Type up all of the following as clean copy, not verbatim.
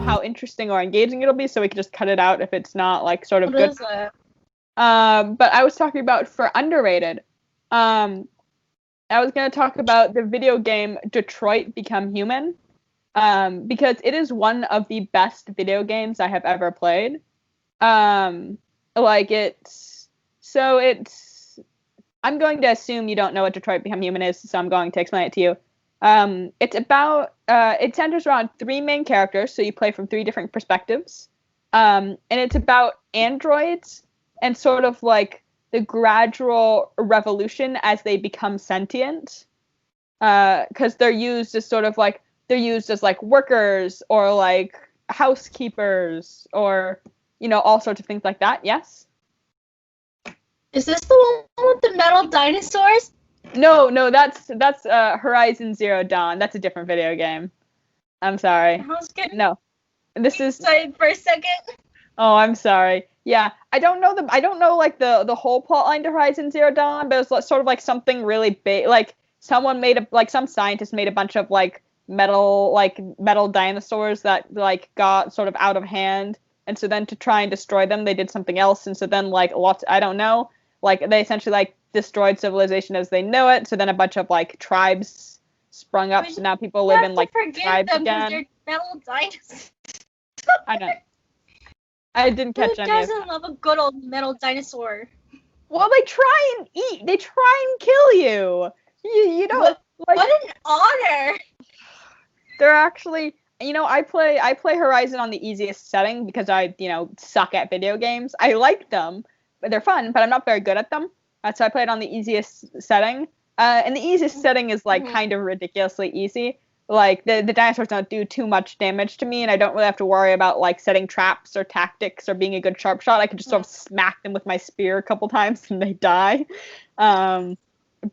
how interesting or engaging it'll be, so we can just cut it out if it's not like sort of What good. is it? But I was talking about for underrated. I was gonna talk about the video game Detroit Become Human, because it is one of the best video games I have ever played. Like I'm going to assume you don't know what Detroit Become Human is, so I'm going to explain it to you. It centers around three main characters, so you play from three different perspectives. And it's about androids and sort of like the gradual revolution as they become sentient. Because they're used as workers or like housekeepers or, all sorts of things like that. Yes? Is this the one with the metal dinosaurs? No, that's Horizon Zero Dawn. That's a different video game. I'm sorry. I was getting No. This is excited for a second. Oh, I'm sorry. Yeah, I don't know like the whole plot line to Horizon Zero Dawn, but it's sort of like something really big. Like some scientist made a bunch of like metal dinosaurs that like got sort of out of hand, and so then to try and destroy them, they did something else, and so then like I don't know, like they essentially like destroyed civilization as they know it. So then a bunch of like tribes sprung up, so now people live in like tribes again. They're metal dinosaurs. I don't. I didn't catch any of that. Who doesn't love a good old metal dinosaur? Well, they try and eat. They try and kill you. You know, what an honor. They're actually, I play Horizon on the easiest setting because I, suck at video games. I like them, but they're fun, but I'm not very good at them. So I play it on the easiest setting. And the easiest setting is like kind of ridiculously easy. Like the dinosaurs don't do too much damage to me, and I don't really have to worry about like setting traps or tactics or being a good sharp shot. I can just sort of smack them with my spear a couple times and they die.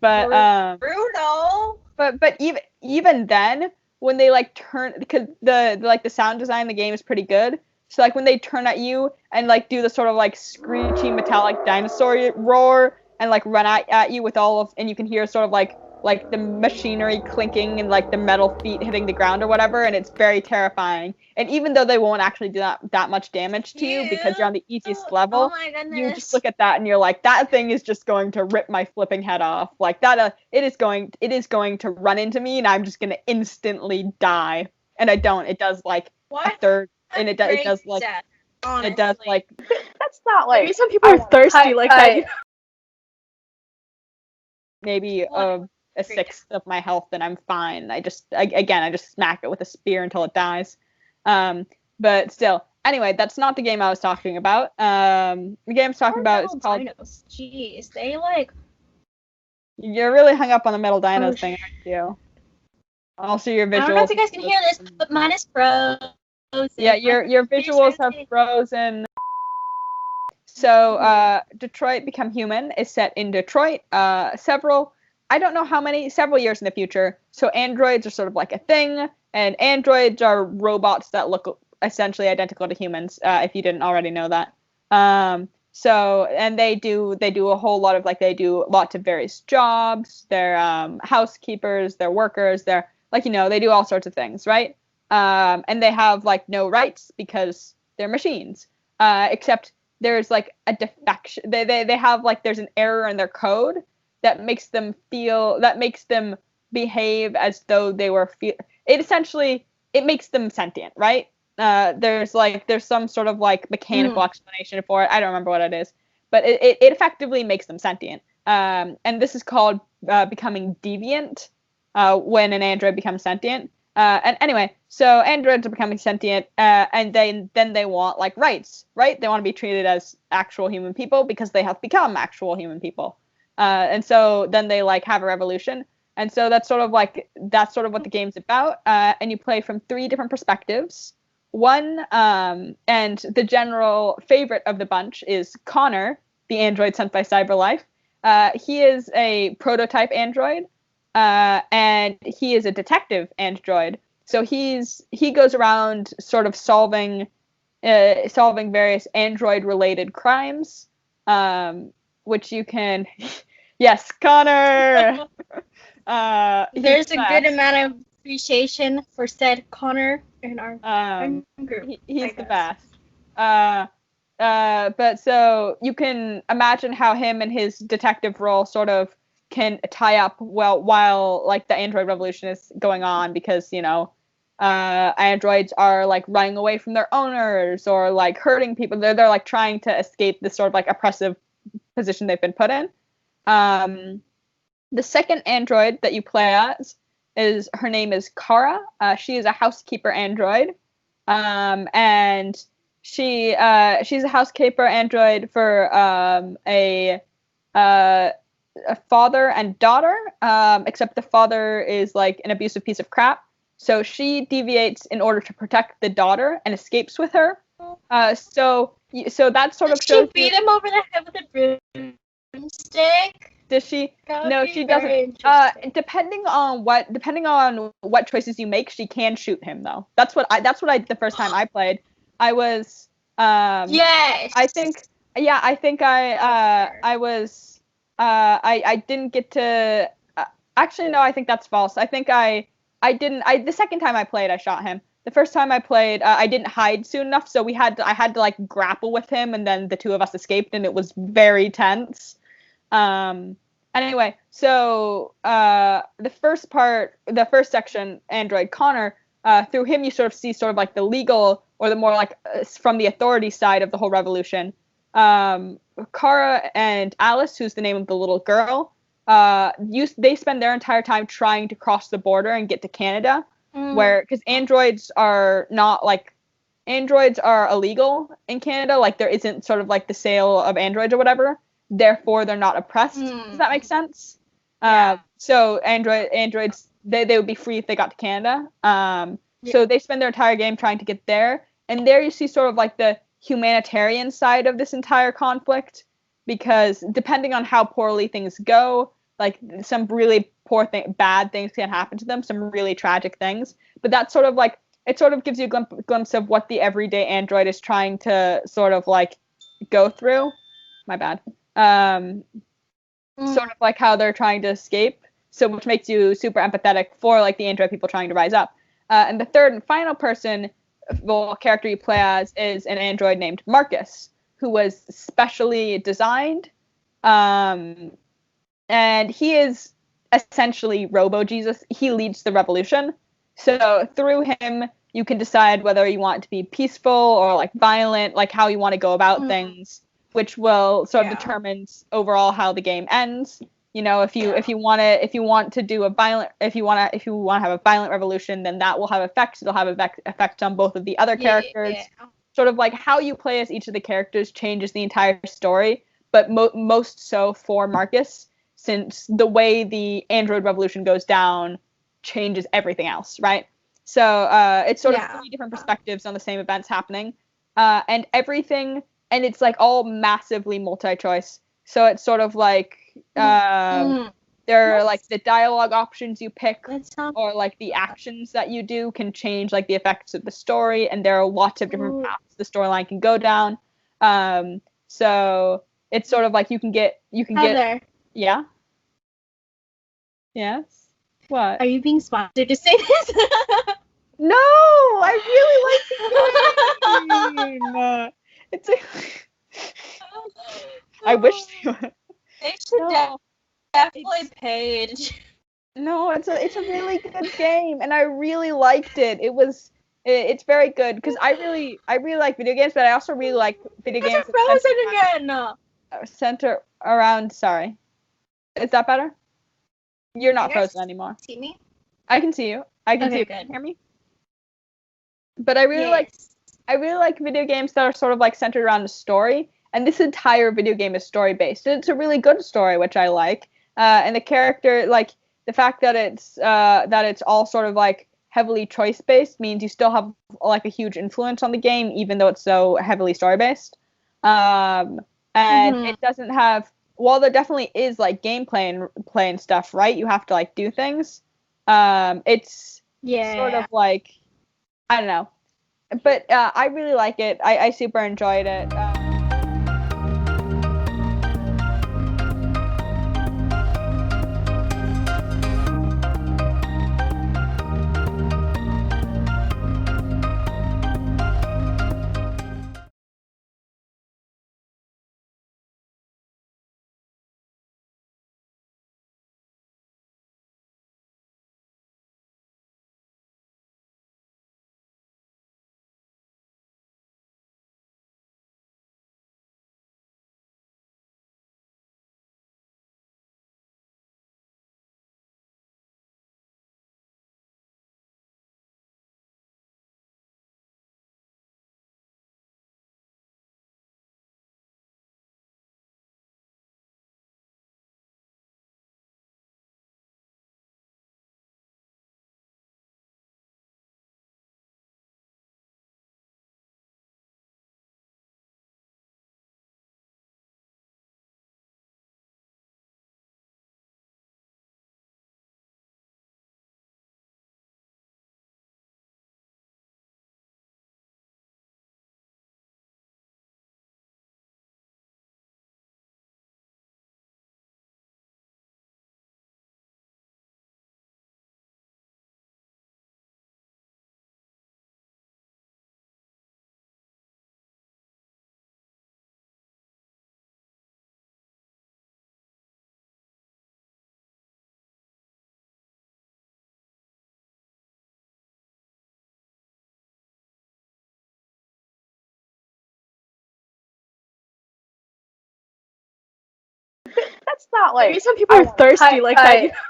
Brutal. But even then, when they like turn, because the sound design in the game is pretty good. So like when they turn at you and like do the sort of like screechy metallic dinosaur roar and like run at you with and you can hear sort of like the machinery clinking and like the metal feet hitting the ground or whatever, and it's very terrifying. And even though they won't actually do that much damage to you because you're on the easiest level, you just look at that and you're like, that thing is just going to rip my flipping head off. Like that, it is going to run into me, and I'm just going to instantly die. And I don't. It does like a third, and it does like death, it does like that's not like maybe some people are thirsty like that. Maybe a sixth of my health, and I'm fine. I just smack it with a spear until it dies. But still, anyway, that's not the game I was talking about. The game I was talking about is called. Dinos. Jeez, they like. You're really hung up on the metal dinos thing, aren't you? Also, your visuals. I don't know if you guys can hear this, but mine is frozen. Yeah, your visuals have frozen. So, Detroit Become Human is set in Detroit. I don't know how many, several years in the future. So androids are sort of like a thing, and androids are robots that look essentially identical to humans, if you didn't already know that. And they do a whole lot of, like, they do lots of various jobs. They're housekeepers, they're workers, they're, like, they do all sorts of things, right? And they have, like, no rights because they're machines. Except there's, like, a defection. They have, like, there's an error in their code that makes them behave as though they were it makes them sentient, right? There's some sort of like mechanical explanation for it. I don't remember what it is, but it effectively makes them sentient. And this is called becoming deviant, when an android becomes sentient. And anyway, so androids are becoming sentient, and then they want like rights, right? They want to be treated as actual human people because they have become actual human people. And so then they like have a revolution. And so that's sort of what the game's about. And you play from three different perspectives. One, and the general favorite of the bunch is Connor, the android sent by CyberLife. He is a prototype android, and he is a detective android. So he goes around sort of solving various android-related crimes, which you can... Yes, Connor! There's a good amount of appreciation for said Connor in our group. He's the best. But so you can imagine how him and his detective role sort of can tie up well while like the android revolution is going on, because androids are like running away from their owners or like hurting people. They're like trying to escape this sort of like oppressive position they've been put in. The second android that you play as her name is Kara. She is a housekeeper android, and she's a housekeeper android for a father and daughter, except the father is like an abusive piece of crap. So she deviates in order to protect the daughter and escapes with her. So that sort of shows. Does she beat him over the head with a broomstick? Does she? No, she doesn't. Depending on what choices you make, she can shoot him though. That's what I the first time I played. I was. Yes. I think I didn't get to. Actually, no. I think that's false. I think I didn't. The second time I played, I shot him. The first time I played, I didn't hide soon enough, so I had to like grapple with him, and then the two of us escaped, and it was very tense. Anyway, so the first section, Android Connor, through him you sort of see sort of like the legal or the more like from the authority side of the whole revolution. Kara and Alice, who's the name of the little girl, they spend their entire time trying to cross the border and get to Canada, because androids are illegal in Canada. Like there isn't sort of like the sale of androids or whatever. Therefore, they're not oppressed. Does that make sense? Yeah. So androids, they would be free if they got to Canada. So they spend their entire game trying to get there. And there you see sort of like the humanitarian side of this entire conflict, because depending on how poorly things go, like some really bad things can happen to them, some really tragic things. But that's sort of like, it sort of gives you a glimpse of what the everyday android is trying to sort of like go through. My bad. Sort of like how they're trying to escape, so which makes you super empathetic for like the android people trying to rise up. And the third and final character you play as is an android named Marcus, who was specially designed, and he is essentially Robo Jesus. He leads the revolution, so through him you can decide whether you want to be peaceful or like violent, like how you want to go about things, which will sort of determines overall how the game ends. If you want to have a violent revolution, then that will have effects. It'll have effects on both of the other characters. Sort of like how you play as each of the characters changes the entire story, but most so for Marcus, since the way the android revolution goes down changes everything else, right? So it's sort of three different perspectives on the same events happening, and everything. And it's like all massively multi-choice. So it's sort of like there are like the dialogue options you pick, or like the actions that you do can change like the effects of the story. And there are lots of different paths the storyline can go down. So it's sort of like you can get Heather. Yeah. Yes. What? Are you being sponsored to say this? No, I really like the game. It's I wish they would. They should definitely pay. No, it's a really good game, and I really liked it. It's very good, because I really like video games, but I also really like video games. It's frozen again. Center around. Sorry, is that better? You're not frozen anymore. See me? I can see you. I can see you. Can you hear me? But I really like video games that are sort of like centered around a story, and this entire video game is story based. It's a really good story, which I like, and the character, like the fact that it's all sort of like heavily choice based means you still have like a huge influence on the game, even though it's so heavily story based. And it doesn't have, while there definitely is like gameplay and stuff, right? You have to like do things. It's sort of like, I don't know. But I really like it. I super enjoyed it. That's not like Maybe some people are thirsty like that.